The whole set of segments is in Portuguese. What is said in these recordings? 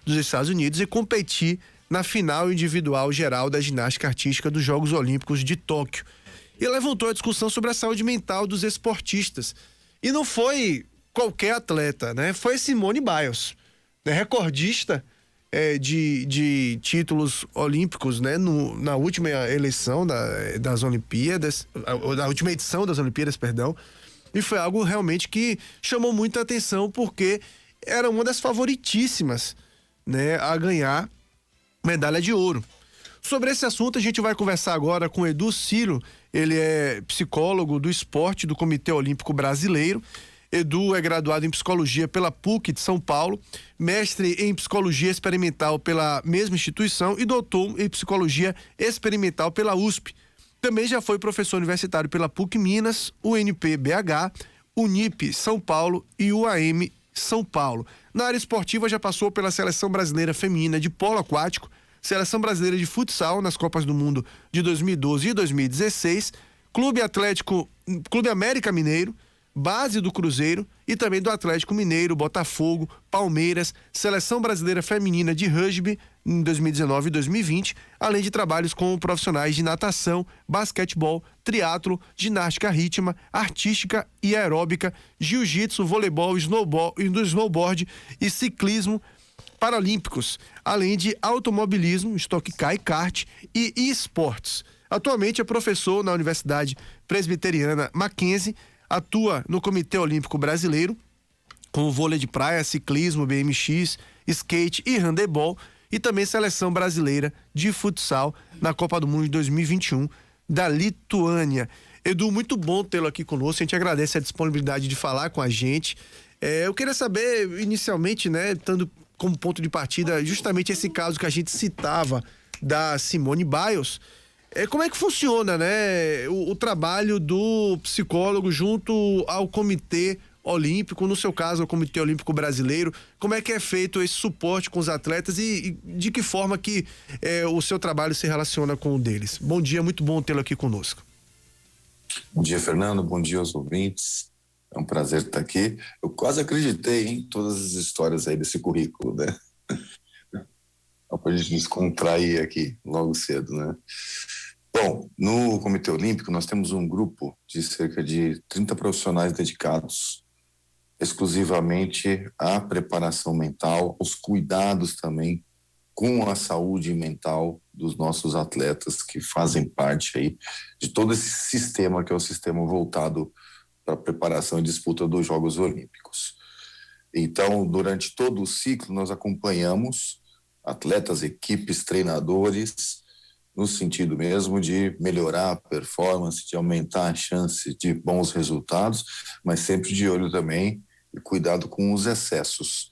dos Estados Unidos e competir na final individual geral da ginástica artística dos Jogos Olímpicos de Tóquio. E levantou a discussão sobre a saúde mental dos esportistas. E não foi qualquer atleta, né? Foi Simone Biles, né? Recordista de títulos olímpicos, né? Na última eleição das Olimpíadas, na última edição das Olimpíadas, perdão. E foi algo realmente que chamou muita atenção, porque era uma das favoritíssimas, né, a ganhar medalha de ouro. Sobre esse assunto a gente vai conversar agora com Edu Ciro. Ele é psicólogo do esporte do Comitê Olímpico Brasileiro. Edu é graduado em psicologia pela PUC de São Paulo, mestre em psicologia experimental pela mesma instituição e doutor em psicologia experimental pela USP. Também já foi professor universitário pela PUC Minas, UNP BH, Unip São Paulo e UAM São Paulo. Na área esportiva já passou pela Seleção Brasileira Feminina de Polo Aquático, Seleção Brasileira de Futsal nas Copas do Mundo de 2012 e 2016, Clube América Mineiro, base do Cruzeiro e também do Atlético Mineiro, Botafogo, Palmeiras, Seleção Brasileira Feminina de Rugby em 2019 e 2020, além de trabalhos com profissionais de natação, basquetebol, triatlo, ginástica rítmica, artística e aeróbica, jiu-jitsu, voleibol, snowboard e ciclismo paralímpicos, além de automobilismo, Stock Car e kart e esportes. Atualmente é professor na Universidade Presbiteriana Mackenzie, atua no Comitê Olímpico Brasileiro, com vôlei de praia, ciclismo, BMX, skate e handebol, e também Seleção Brasileira de Futsal na Copa do Mundo de 2021 da Lituânia. Edu, muito bom tê-lo aqui conosco, a gente agradece a disponibilidade de falar com a gente. Eu queria saber, inicialmente, né, estando como ponto de partida, justamente esse caso que a gente citava da Simone Biles, como é que funciona, né, o trabalho do psicólogo junto ao Comitê Olímpico, no seu caso, o Comitê Olímpico Brasileiro? Como é que é feito esse suporte com os atletas e de que forma que o seu trabalho se relaciona com o deles? Bom dia, muito bom tê-lo aqui conosco. Bom dia, Fernando, bom dia aos ouvintes. É um prazer estar aqui. Eu quase acreditei em todas as histórias aí desse currículo, né? Para a gente descontrair aqui logo cedo, né? Bom, no Comitê Olímpico nós temos um grupo de cerca de 30 profissionais dedicados exclusivamente à preparação mental, aos cuidados também com a saúde mental dos nossos atletas que fazem parte aí de todo esse sistema que é o sistema voltado para a preparação e disputa dos Jogos Olímpicos. Então, durante todo o ciclo, nós acompanhamos atletas, equipes, treinadores, no sentido mesmo de melhorar a performance, de aumentar a chance de bons resultados, mas sempre de olho também e cuidado com os excessos,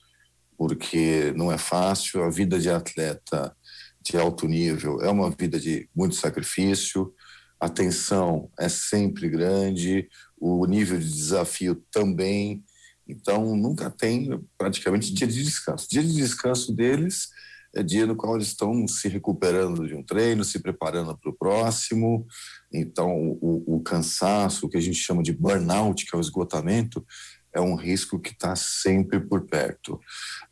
porque não é fácil. A vida de atleta de alto nível é uma vida de muito sacrifício, a tensão é sempre grande, o nível de desafio também, então nunca tem praticamente dia de descanso. Dia de descanso deles é dia no qual eles estão se recuperando de um treino, se preparando para o próximo. Então o cansaço, o que a gente chama de burnout, que é o esgotamento, é um risco que está sempre por perto.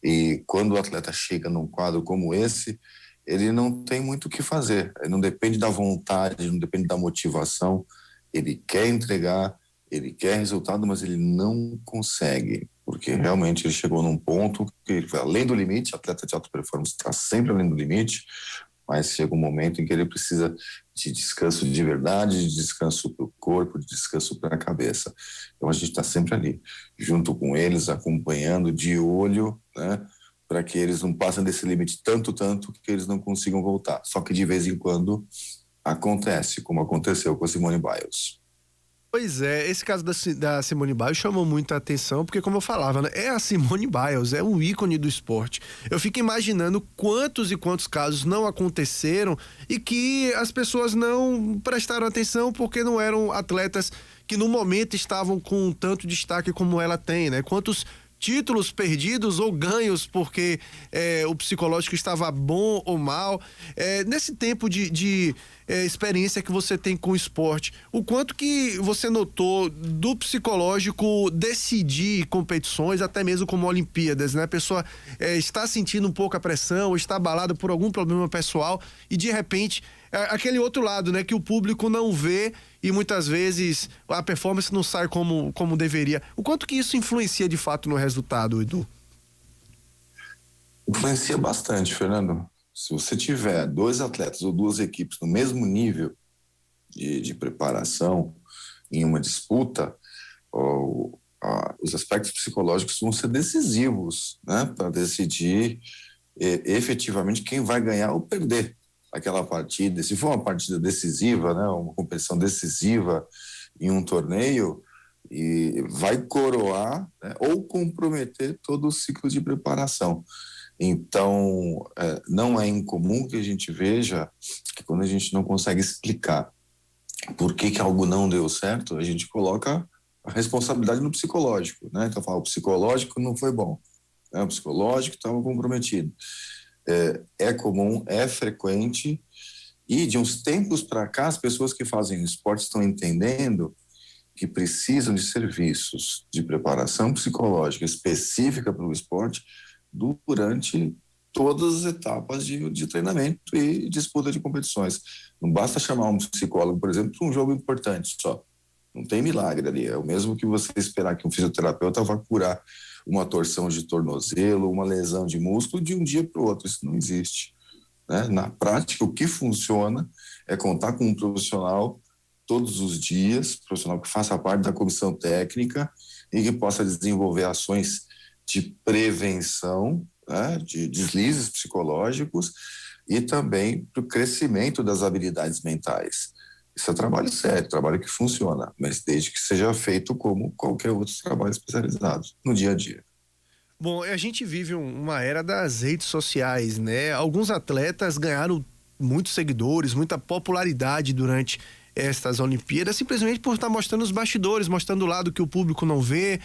E quando o atleta chega num quadro como esse, ele não tem muito o que fazer, ele não depende da vontade, não depende da motivação, ele quer entregar, ele quer resultado, mas ele não consegue, porque realmente ele chegou num ponto que ele vai além do limite. Atleta de alta performance está sempre além do limite, mas chega um momento em que ele precisa de descanso de verdade, de descanso para o corpo, de descanso para a cabeça. Então a gente está sempre ali, junto com eles, acompanhando, de olho, né, para que eles não passem desse limite tanto que eles não consigam voltar. Só que de vez em quando acontece, como aconteceu com a Simone Biles. Pois é, esse caso da Simone Biles chamou muita atenção, porque, como eu falava, né, é a Simone Biles, é um ícone do esporte. Eu fico imaginando quantos e quantos casos não aconteceram e que as pessoas não prestaram atenção porque não eram atletas que no momento estavam com tanto destaque como ela tem, né? Quantos títulos perdidos ou ganhos porque o psicológico estava bom ou mal. Nesse tempo de experiência que você tem com o esporte, o quanto que você notou do psicológico decidir competições, até mesmo como Olimpíadas, né? A pessoa está sentindo um pouco a pressão, está abalada por algum problema pessoal e de repente aquele outro lado, né, que o público não vê e muitas vezes a performance não sai como deveria. O quanto que isso influencia de fato no resultado, Edu? Influencia bastante, Fernando. Se você tiver 2 atletas ou 2 equipes no mesmo nível de preparação em uma disputa, os aspectos psicológicos vão ser decisivos, né, para decidir efetivamente quem vai ganhar ou perder aquela partida. Se for uma partida decisiva, né, uma competição decisiva em um torneio, e vai coroar, né, ou comprometer todo o ciclo de preparação. Então, não é incomum que a gente veja que quando a gente não consegue explicar por que algo não deu certo, a gente coloca a responsabilidade no psicológico, né? Então, fala, o psicológico não foi bom, né? O psicológico estava comprometido. É comum, é frequente, e de uns tempos para cá, as pessoas que fazem esporte estão entendendo que precisam de serviços de preparação psicológica específica para o esporte durante todas as etapas de treinamento e disputa de competições. Não basta chamar um psicólogo, por exemplo, para um jogo importante só. Não tem milagre ali. É o mesmo que você esperar que um fisioterapeuta vá curar uma torção de tornozelo, uma lesão de músculo de um dia para o outro. Isso não existe, né? Na prática, o que funciona é contar com um profissional todos os dias, profissional que faça parte da comissão técnica e que possa desenvolver ações de prevenção, né, de deslizes psicológicos e também para o crescimento das habilidades mentais. Isso é trabalho sério, trabalho que funciona, mas desde que seja feito como qualquer outro trabalho especializado no dia a dia. Bom, a gente vive uma era das redes sociais, né? Alguns atletas ganharam muitos seguidores, muita popularidade durante estas Olimpíadas, simplesmente por estar mostrando os bastidores, mostrando o lado que o público não vê.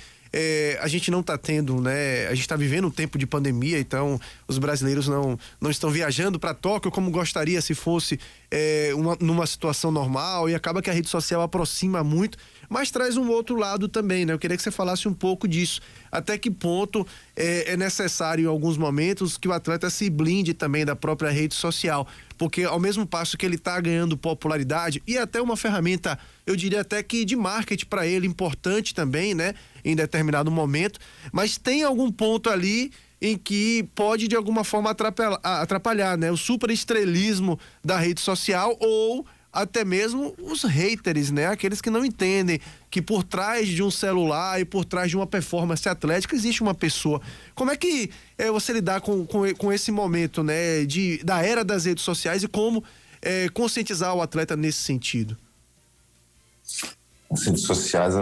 A gente não está tendo, né? A gente está vivendo um tempo de pandemia, então os brasileiros não estão viajando para Tóquio como gostaria se fosse numa situação normal, e acaba que a rede social aproxima muito, mas traz um outro lado também, né? Eu queria que você falasse um pouco disso. Até que ponto é necessário em alguns momentos que o atleta se blinde também da própria rede social, porque ao mesmo passo que ele está ganhando popularidade e até uma ferramenta, eu diria até que de marketing para ele importante também, né? Em determinado momento, mas tem algum ponto ali em que pode de alguma forma atrapalhar, né? O superestrelismo da rede social ou até mesmo os haters, né? Aqueles que não entendem que por trás de um celular e por trás de uma performance atlética existe uma pessoa. Como é que você lidar com esse momento, né? Da era das redes sociais e como conscientizar o atleta nesse sentido? As redes sociais,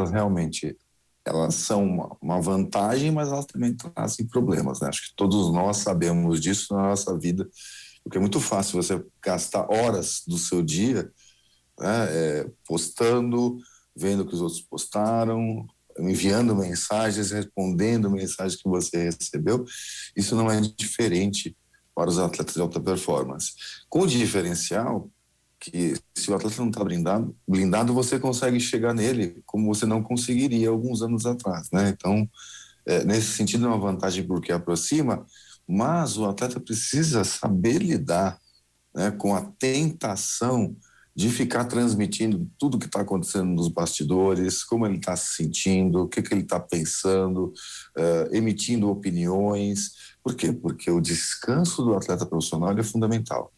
elas são uma vantagem, mas elas também trazem problemas, né? Acho que todos nós sabemos disso na nossa vida, porque é muito fácil você gastar horas do seu dia, né, postando, vendo o que os outros postaram, enviando mensagens, respondendo mensagens que você recebeu. Isso não é diferente para os atletas de alta performance. Com o diferencial que se o atleta não está blindado, você consegue chegar nele como você não conseguiria alguns anos atrás, né? Então, nesse sentido é uma vantagem porque aproxima, mas o atleta precisa saber lidar, né, com a tentação de ficar transmitindo tudo o que está acontecendo nos bastidores, como ele está se sentindo, o que ele está pensando, emitindo opiniões. Por quê? Porque o descanso do atleta profissional é fundamental.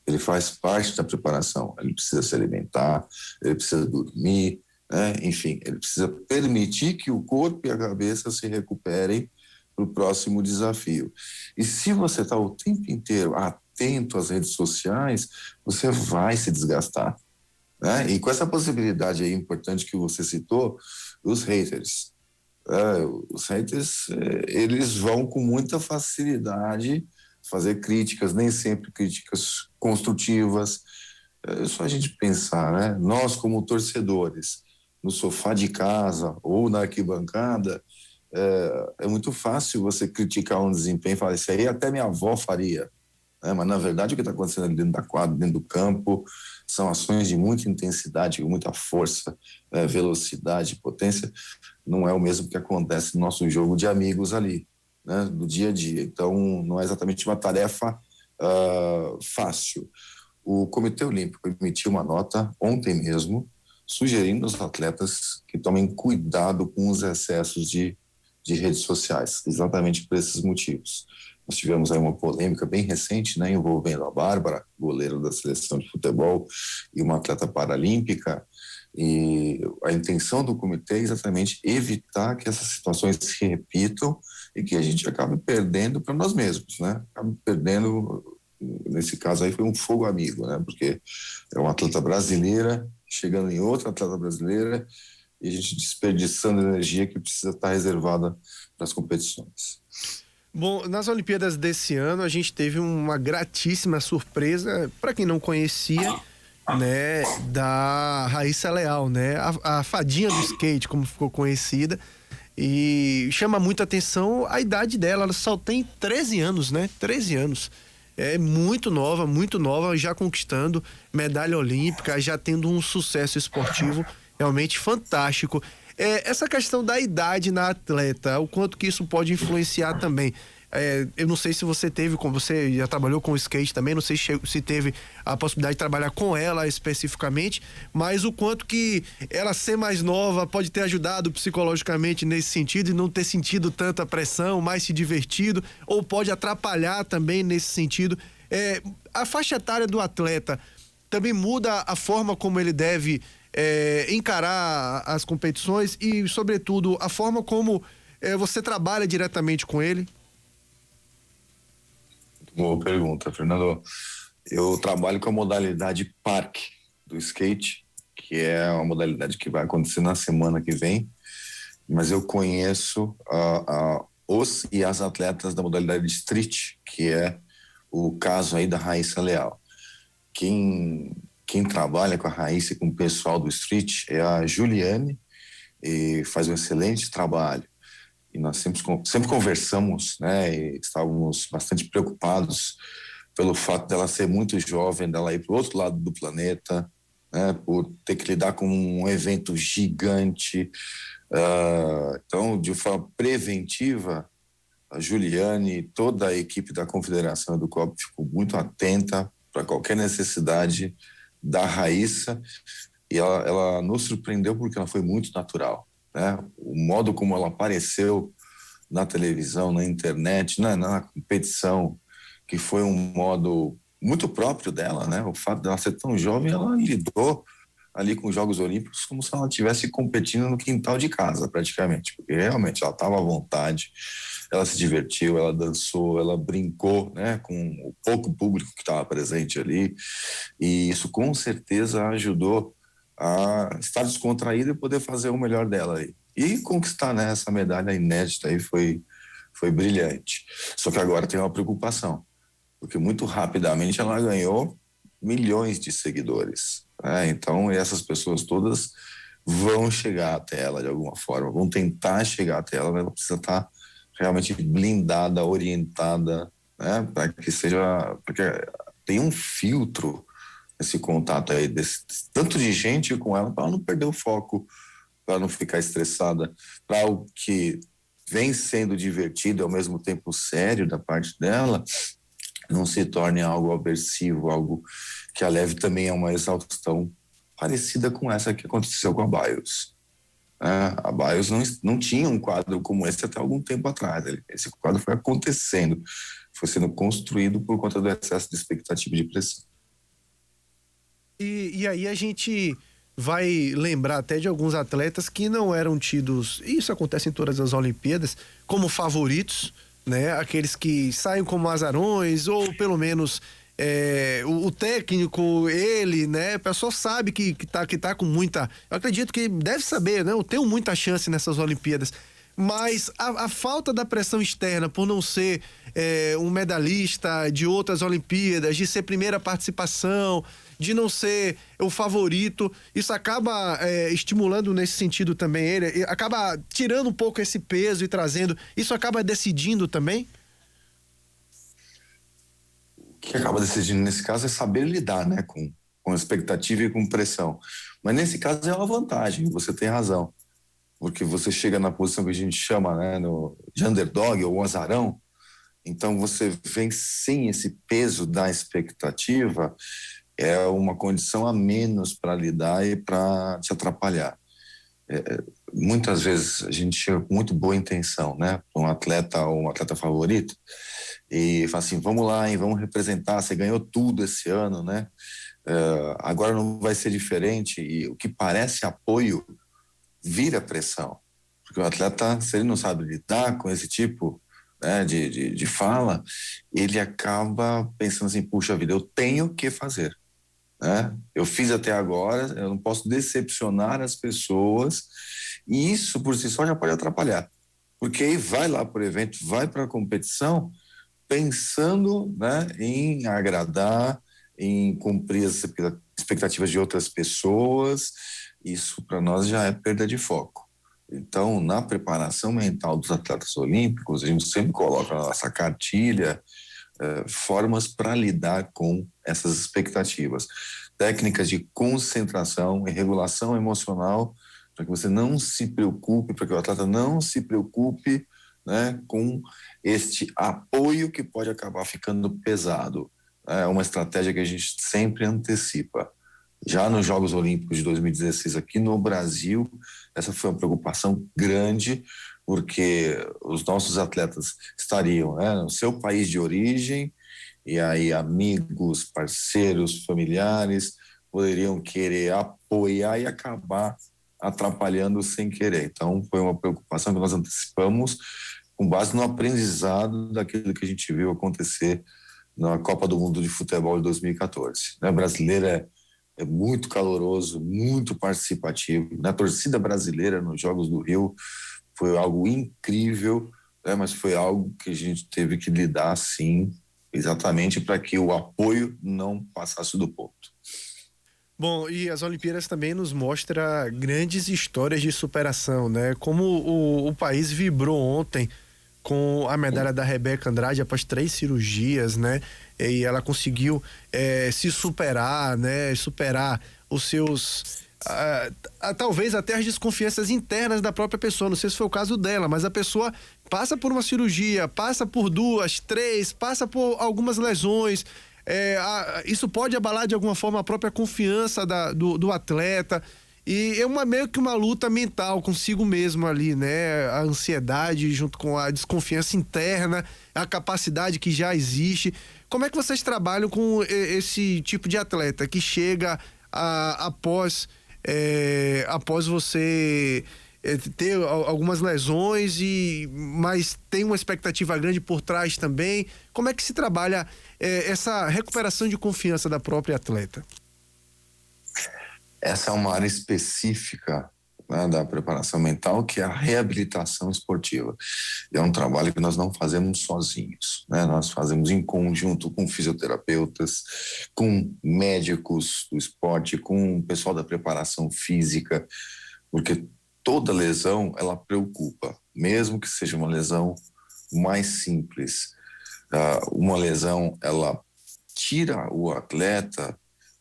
Ele faz parte da preparação, ele precisa se alimentar, ele precisa dormir, né? Enfim, ele precisa permitir que o corpo e a cabeça se recuperem para o próximo desafio. E se você está o tempo inteiro atento às redes sociais, você vai se desgastar, né? E com essa possibilidade aí importante que você citou, os haters. Eles vão com muita facilidade fazer críticas, nem sempre críticas construtivas. É só a gente pensar, né? Nós, como torcedores, no sofá de casa ou na arquibancada, é muito fácil você criticar um desempenho e falar, isso aí até minha avó faria. Mas, na verdade, o que está acontecendo ali dentro da quadra, dentro do campo, são ações de muita intensidade, muita força, velocidade, potência. Não é o mesmo que acontece no nosso jogo de amigos ali, né, do dia a dia. Então, não é exatamente uma tarefa fácil. O Comitê Olímpico emitiu uma nota ontem mesmo, sugerindo aos atletas que tomem cuidado com os excessos de redes sociais, exatamente por esses motivos. Nós tivemos aí uma polêmica bem recente, né, envolvendo a Bárbara, goleira da seleção de futebol e uma atleta paralímpica, e a intenção do comitê é exatamente evitar que essas situações se repitam e que a gente acabe perdendo para nós mesmos, né? Acabe perdendo, nesse caso aí foi um fogo amigo, né? Porque é uma atleta brasileira chegando em outra atleta brasileira e a gente desperdiçando energia que precisa estar reservada para as competições. Bom, nas Olimpíadas desse ano a gente teve uma gratíssima surpresa, para quem não conhecia, né, da Raíssa Leal, né, a fadinha do skate, como ficou conhecida, e chama muita atenção a idade dela, ela só tem 13 anos, né, 13 anos. É muito nova, já conquistando medalha olímpica, já tendo um sucesso esportivo realmente fantástico. Essa questão da idade na atleta, o quanto que isso pode influenciar também. Eu não sei se você teve, como você já trabalhou com skate também, não sei se teve a possibilidade de trabalhar com ela especificamente, mas o quanto que ela ser mais nova pode ter ajudado psicologicamente nesse sentido e não ter sentido tanta pressão, mais se divertido, ou pode atrapalhar também nesse sentido. A faixa etária do atleta também muda a forma como ele deve encarar as competições e, sobretudo, a forma como você trabalha diretamente com ele? Boa pergunta, Fernando. Eu trabalho com a modalidade parque do skate, que é uma modalidade que vai acontecer na semana que vem, mas eu conheço os e as atletas da modalidade street, que é o caso aí da Raíssa Leal. Quem trabalha com a Raíssa e com o pessoal do street é a Juliane, e faz um excelente trabalho. E nós sempre conversamos, né, e estávamos bastante preocupados pelo fato dela ser muito jovem, dela ir para o outro lado do planeta, né, por ter que lidar com um evento gigante. Então, de forma preventiva, a Juliane e toda a equipe da Confederação do COP ficou muito atenta para qualquer necessidade da Raíssa, e ela nos surpreendeu porque ela foi muito natural, né? O modo como ela apareceu na televisão, na internet, na competição, que foi um modo muito próprio dela, né? O fato dela ser tão jovem, ela lidou ali com os Jogos Olímpicos como se ela estivesse competindo no quintal de casa, praticamente, porque realmente ela estava à vontade, ela se divertiu, ela dançou, ela brincou, né, com o pouco público que estava presente ali, e isso com certeza ajudou a estar descontraída e poder fazer o melhor dela aí. E conquistar, né, essa medalha inédita aí foi brilhante. Só que agora tem uma preocupação, porque muito rapidamente ela ganhou milhões de seguidores, né? Então essas pessoas todas vão chegar até ela de alguma forma, vão tentar chegar até ela, mas ela precisa estar realmente blindada, orientada, né, para que tenha um filtro esse contato aí tanto de gente com ela, para ela não perder o foco, para não ficar estressada, para algo que vem sendo divertido ao mesmo tempo sério da parte dela, não se torne algo aversivo, algo que a leve também a uma exaustão parecida com essa que aconteceu com a Bios. A Bios não tinha um quadro como esse até algum tempo atrás. Esse quadro foi acontecendo, foi sendo construído por conta do excesso de expectativa e de pressão. E aí a gente vai lembrar até de alguns atletas que não eram tidos, e isso acontece em todas as Olimpíadas, como favoritos, né? Aqueles que saem como azarões, ou pelo menos o técnico, ele, né? A pessoa sabe que tá com muita... Eu acredito que deve saber, né? Eu tenho muita chance nessas Olimpíadas. Mas a falta da pressão externa por não ser um medalhista de outras Olimpíadas, de ser primeira participação, de não ser o favorito. Isso acaba estimulando nesse sentido também ele, acaba tirando um pouco esse peso e trazendo. Isso acaba decidindo também? O que acaba decidindo nesse caso é saber lidar, né, com expectativa e com pressão. Mas nesse caso é uma vantagem, você tem razão. Porque você chega na posição que a gente chama, né, de underdog ou azarão, então você vem sem esse peso da expectativa, é uma condição a menos para lidar e para te atrapalhar. Muitas vezes a gente chega com muito boa intenção, né, para um atleta ou um atleta favorito, e fala assim, vamos lá, hein, vamos representar, você ganhou tudo esse ano, né, agora não vai ser diferente, e o que parece apoio vira pressão, porque o atleta, se ele não sabe lidar com esse tipo, né, de fala, ele acaba pensando assim, puxa vida, eu tenho que fazer, né? Eu fiz até agora, eu não posso decepcionar as pessoas, e isso por si só já pode atrapalhar, porque aí vai lá para o evento, vai para a competição, pensando, né, em agradar, em cumprir as expectativas de outras pessoas. Isso para nós já é perda de foco. Então, na preparação mental dos atletas olímpicos, a gente sempre coloca na nossa cartilha formas para lidar com essas expectativas. Técnicas de concentração e regulação emocional, para que você não se preocupe, para que o atleta não se preocupe, né, com este apoio que pode acabar ficando pesado. É uma estratégia que a gente sempre antecipa. Já nos Jogos Olímpicos de 2016 aqui no Brasil, essa foi uma preocupação grande, porque os nossos atletas estariam, né, no seu país de origem, e aí amigos, parceiros, familiares poderiam querer apoiar e acabar atrapalhando sem querer. Então, foi uma preocupação que nós antecipamos com base no aprendizado daquilo que a gente viu acontecer na Copa do Mundo de Futebol de 2014. O brasileiro é muito caloroso, muito participativo. Na torcida brasileira nos Jogos do Rio foi algo incrível, né? Mas foi algo que a gente teve que lidar, sim, exatamente para que o apoio não passasse do ponto. Bom, e as Olimpíadas também nos mostra grandes histórias de superação, né? Como o país vibrou ontem com a medalha da Rebeca Andrade após 3 cirurgias, né? E ela conseguiu se superar, né? Superar os seus... talvez até as desconfianças internas da própria pessoa, não sei se foi o caso dela, mas a pessoa passa por uma cirurgia, passa por 2, 3, passa por algumas lesões, isso pode abalar de alguma forma a própria confiança do atleta, e é meio que uma luta mental consigo mesmo ali, né? A ansiedade junto com a desconfiança interna, a capacidade que já existe. Como é que vocês trabalham com esse tipo de atleta que chega após você ter algumas lesões, mas tem uma expectativa grande por trás também? Como é que se trabalha essa recuperação de confiança da própria atleta? Essa é uma área específica, né, da preparação mental, que é a reabilitação esportiva. É um trabalho que nós não fazemos sozinhos, né? Nós fazemos em conjunto com fisioterapeutas, com médicos do esporte, com o pessoal da preparação física, porque toda lesão, ela preocupa, mesmo que seja uma lesão mais simples. Uma lesão, ela tira o atleta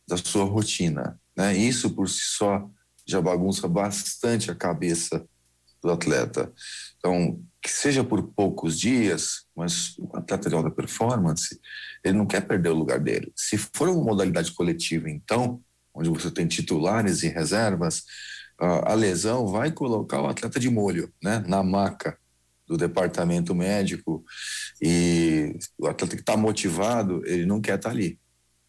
da sua rotina, né? Isso por si só já bagunça bastante a cabeça do atleta. Então, que seja por poucos dias, mas o atleta de alta performance, ele não quer perder o lugar dele. Se for uma modalidade coletiva, então, onde você tem titulares e reservas, a lesão vai colocar o atleta de molho, né, na maca do departamento médico, e o atleta que está motivado, ele não quer estar ali.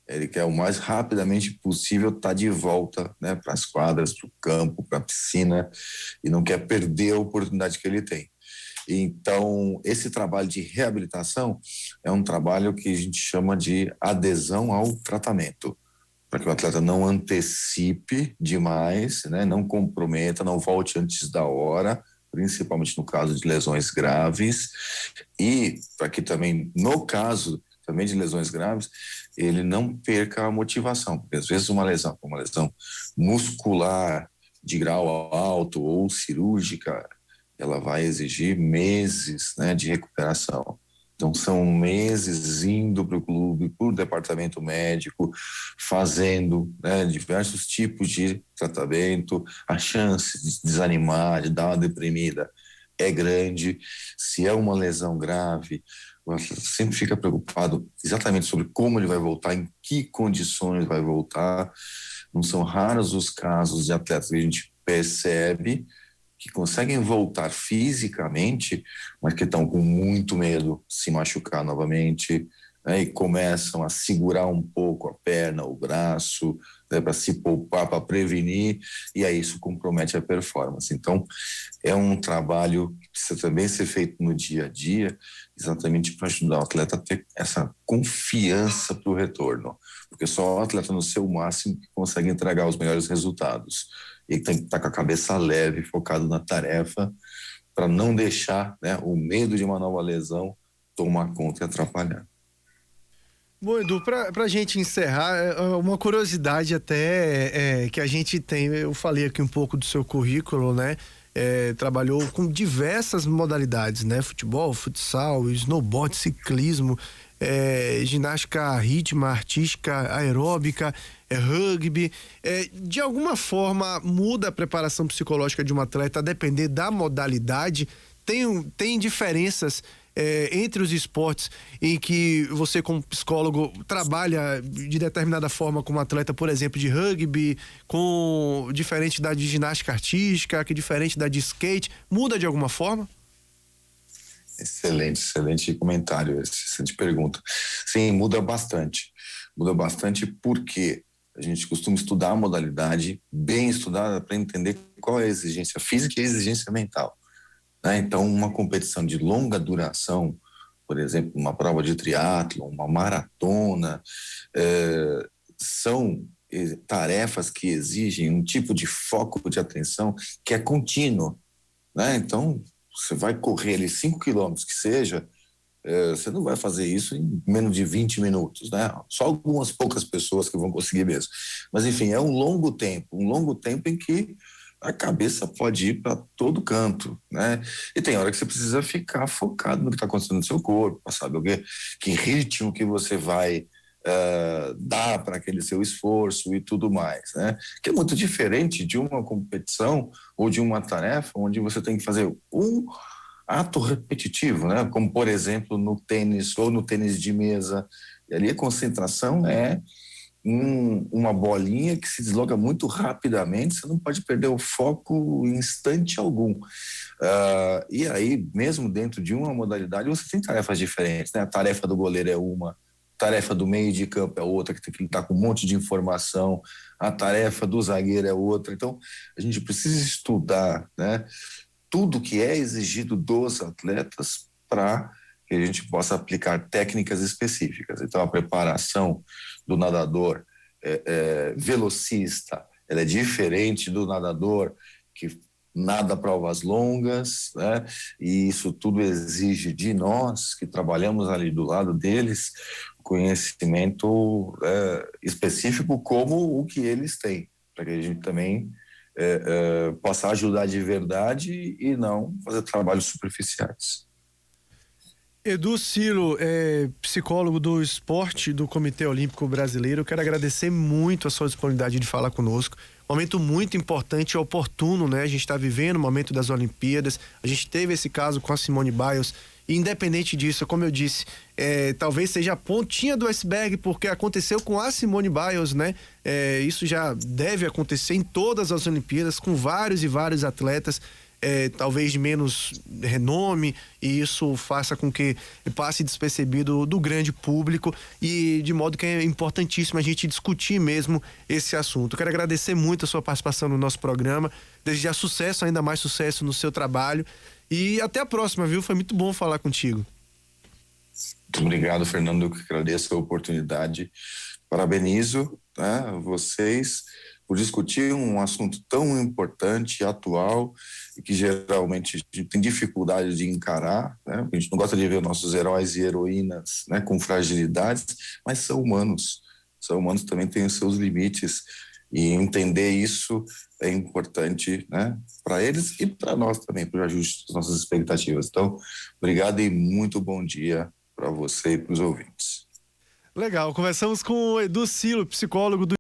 Ele quer o mais rapidamente possível estar de volta, né, para as quadras, para o campo, para a piscina, e não quer perder a oportunidade que ele tem. Então, esse trabalho de reabilitação é um trabalho que a gente chama de adesão ao tratamento, para que o atleta não antecipe demais, né, não comprometa, não volte antes da hora, principalmente no caso de lesões graves, e para que também, no caso também de lesões graves, ele não perca a motivação, porque às vezes uma lesão muscular de grau alto ou cirúrgica, ela vai exigir meses, né, de recuperação. Então, são meses indo para o clube, para o departamento médico, fazendo, né, diversos tipos de tratamento. A chance de desanimar, de dar uma deprimida é grande. Se é uma lesão grave, o atleta sempre fica preocupado exatamente sobre como ele vai voltar, em que condições vai voltar. Não são raros os casos de atletas que a gente percebe que conseguem voltar fisicamente, mas que estão com muito medo de se machucar novamente, né, e começam a segurar um pouco a perna, o braço, né, para se poupar, para prevenir, e aí isso compromete a performance. Então, é um trabalho que precisa também ser feito no dia a dia, exatamente para ajudar o atleta a ter essa confiança para o retorno, porque só o atleta no seu máximo que consegue entregar os melhores resultados. E tem que estar com a cabeça leve, focado na tarefa, para não deixar, né, o medo de uma nova lesão tomar conta e atrapalhar. Bom, Edu, para a gente encerrar, uma curiosidade até que a gente tem, eu falei aqui um pouco do seu currículo, né? Trabalhou com diversas modalidades, né? Futebol, futsal, snowboard, ciclismo, ginástica rítmica, artística, aeróbica, rugby. De alguma forma muda a preparação psicológica de um atleta a depender da modalidade? Tem diferenças entre os esportes em que você, como psicólogo, trabalha de determinada forma com um atleta, por exemplo, de rugby, diferente da de ginástica artística, que diferente da de skate, muda de alguma forma? Excelente comentário, excelente pergunta. Sim, muda bastante. Muda bastante porque a gente costuma estudar a modalidade bem estudada para entender qual é a exigência física e a exigência mental. Então, uma competição de longa duração, por exemplo, uma prova de triatlo, uma maratona, são tarefas que exigem um tipo de foco de atenção que é contínuo, né? Então, você vai correr ali 5 quilômetros que seja, você não vai fazer isso em menos de 20 minutos, né? Só algumas poucas pessoas que vão conseguir mesmo. Mas, enfim, é um longo tempo em que a cabeça pode ir para todo canto, né? E tem hora que você precisa ficar focado no que está acontecendo no seu corpo, para saber que ritmo que você vai dar para aquele seu esforço e tudo mais, né? Que é muito diferente de uma competição ou de uma tarefa onde você tem que fazer um ato repetitivo, né? Como, por exemplo, no tênis ou no tênis de mesa. E ali a concentração é uma bolinha que se desloca muito rapidamente, você não pode perder o foco em instante algum. E aí, mesmo dentro de uma modalidade, você tem tarefas diferentes, né? A tarefa do goleiro é uma, tarefa do meio de campo é outra, que tem que lidar com um monte de informação, a tarefa do zagueiro é outra. Então, a gente precisa estudar, né, tudo que é exigido dos atletas para que a gente possa aplicar técnicas específicas. Então, a preparação do nadador velocista, ela é diferente do nadador que nada provas longas, né? E isso tudo exige de nós, que trabalhamos ali do lado deles, conhecimento específico como o que eles têm, para que a gente também possa ajudar de verdade e não fazer trabalhos superficiais. Edu Ciro, psicólogo do esporte do Comitê Olímpico Brasileiro, eu quero agradecer muito a sua disponibilidade de falar conosco. Momento muito importante e oportuno, né? A gente está vivendo o momento das Olimpíadas, a gente teve esse caso com a Simone Biles, e independente disso, como eu disse, talvez seja a pontinha do iceberg, porque aconteceu com a Simone Biles, né? Isso já deve acontecer em todas as Olimpíadas, com vários e vários atletas, talvez de menos renome, e isso faça com que passe despercebido do grande público, e de modo que é importantíssimo a gente discutir mesmo esse assunto. Quero agradecer muito a sua participação no nosso programa, desejar sucesso, ainda mais sucesso no seu trabalho, e até a próxima, viu? Foi muito bom falar contigo. Muito obrigado, Fernando, eu que agradeço a oportunidade, parabenizo, né, vocês por discutir um assunto tão importante, atual, e que geralmente a gente tem dificuldade de encarar, né? A gente não gosta de ver nossos heróis e heroínas, né, com fragilidades, mas são humanos. São humanos, também têm os seus limites, e entender isso é importante, né, para eles e para nós também, para o ajuste das nossas expectativas. Então, obrigado e muito bom dia para você e para os ouvintes. Legal, conversamos com o Edu Silo, psicólogo do